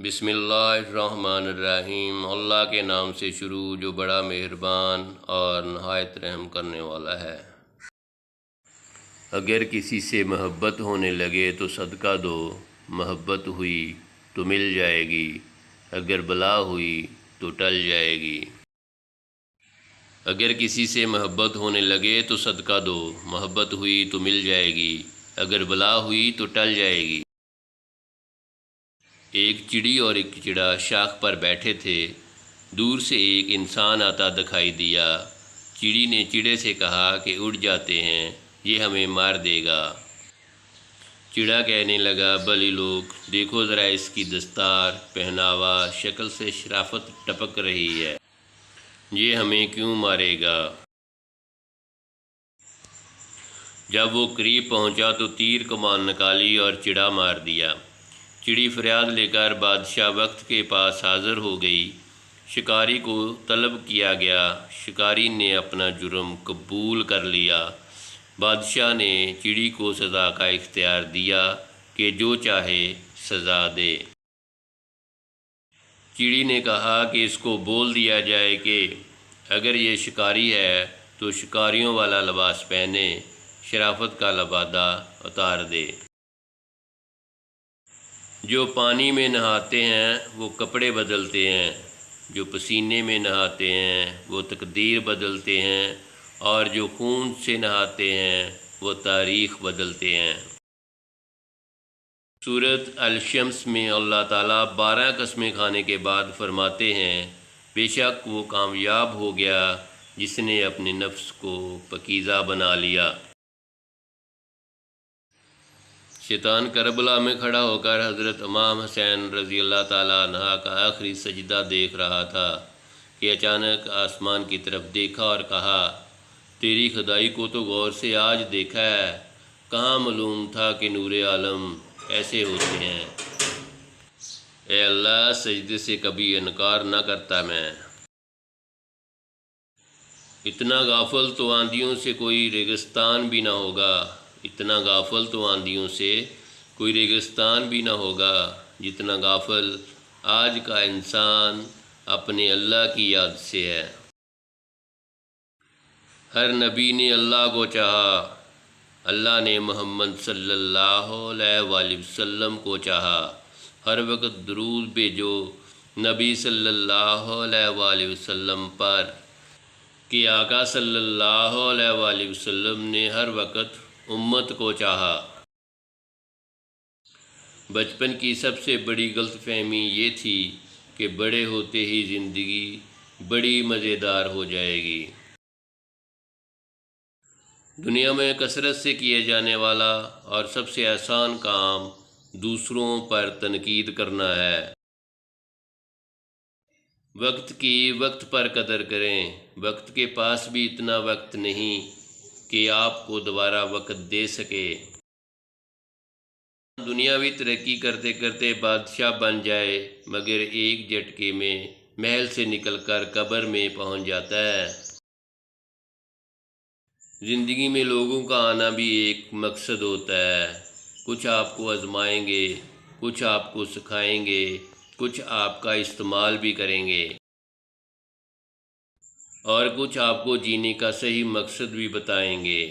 بسم اللہ الرحمن الرحیم۔ اللہ کے نام سے شروع جو بڑا مہربان اور نہایت رحم کرنے والا ہے۔ اگر کسی سے محبت ہونے لگے تو صدقہ دو، محبت ہوئی تو مل جائے گی، اگر بلا ہوئی تو ٹل جائے گی۔ اگر کسی سے محبت ہونے لگے تو صدقہ دو، محبت ہوئی تو مل جائے گی، اگر بلا ہوئی تو ٹل جائے گی۔ ایک چڑی اور ایک چڑا شاخ پر بیٹھے تھے۔ دور سے ایک انسان آتا دکھائی دیا۔ چڑی نے چڑے سے کہا کہ اڑ جاتے ہیں، یہ ہمیں مار دے گا۔ چڑا کہنے لگا، بھلی لوگ دیکھو ذرا اس کی دستار، پہناوا، شکل سے شرافت ٹپک رہی ہے، یہ ہمیں کیوں مارے گا؟ جب وہ قریب پہنچا تو تیر کمان نکالی اور چڑا مار دیا۔ چڑی فریاد لے کر بادشاہ وقت کے پاس حاضر ہو گئی۔ شکاری کو طلب کیا گیا۔ شکاری نے اپنا جرم قبول کر لیا۔ بادشاہ نے چڑی کو سزا کا اختیار دیا کہ جو چاہے سزا دے۔ چڑی نے کہا کہ اس کو بول دیا جائے کہ اگر یہ شکاری ہے تو شکاریوں والا لباس پہنے، شرافت کا لبادہ اتار دے۔ جو پانی میں نہاتے ہیں وہ کپڑے بدلتے ہیں، جو پسینے میں نہاتے ہیں وہ تقدیر بدلتے ہیں، اور جو خون سے نہاتے ہیں وہ تاریخ بدلتے ہیں۔ سورۃ الشمس میں اللہ تعالیٰ 12 قسمیں کھانے کے بعد فرماتے ہیں، بے شک وہ کامیاب ہو گیا جس نے اپنے نفس کو پاکیزہ بنا لیا۔ شیطان کربلا میں کھڑا ہو کر حضرت امام حسین رضی اللہ تعالیٰ عنہ کا آخری سجدہ دیکھ رہا تھا کہ اچانک آسمان کی طرف دیکھا اور کہا، تیری خدائی کو تو غور سے آج دیکھا ہے، کہاں معلوم تھا کہ نور عالم ایسے ہوتے ہیں۔ اے اللہ، سجدے سے کبھی انکار نہ کرتا میں۔ اتنا غافل تو آندھیوں سے کوئی ریگستان بھی نہ ہوگا، اتنا غافل تو آندھیوں سے کوئی ریگستان بھی نہ ہوگا جتنا غافل آج کا انسان اپنے اللہ کی یاد سے ہے۔ ہر نبی نے اللہ کو چاہا، اللہ نے محمد صلی اللہ علیہ وآلہ وسلم کو چاہا۔ ہر وقت درود بھیجو نبی صلی اللہ علیہ وآلہ وسلم پر، کہ آقا صلی اللہ علیہ وآلہ وسلم نے ہر وقت امت کو چاہا۔ بچپن کی سب سے بڑی غلط فہمی یہ تھی کہ بڑے ہوتے ہی زندگی بڑی مزیدار ہو جائے گی۔ دنیا میں کثرت سے کیے جانے والا اور سب سے آسان کام دوسروں پر تنقید کرنا ہے۔ وقت کی وقت پر قدر کریں، وقت کے پاس بھی اتنا وقت نہیں کہ آپ کو دوبارہ وقت دے سکے۔ دنیاوی ترقی کرتے کرتے بادشاہ بن جائے مگر ایک جھٹکے میں محل سے نکل کر قبر میں پہنچ جاتا ہے۔ زندگی میں لوگوں کا آنا بھی ایک مقصد ہوتا ہے۔ کچھ آپ کو آزمائیں گے، کچھ آپ کو سکھائیں گے، کچھ آپ کا استعمال بھی کریں گے، اور کچھ آپ کو جینے کا صحیح مقصد بھی بتائیں گے۔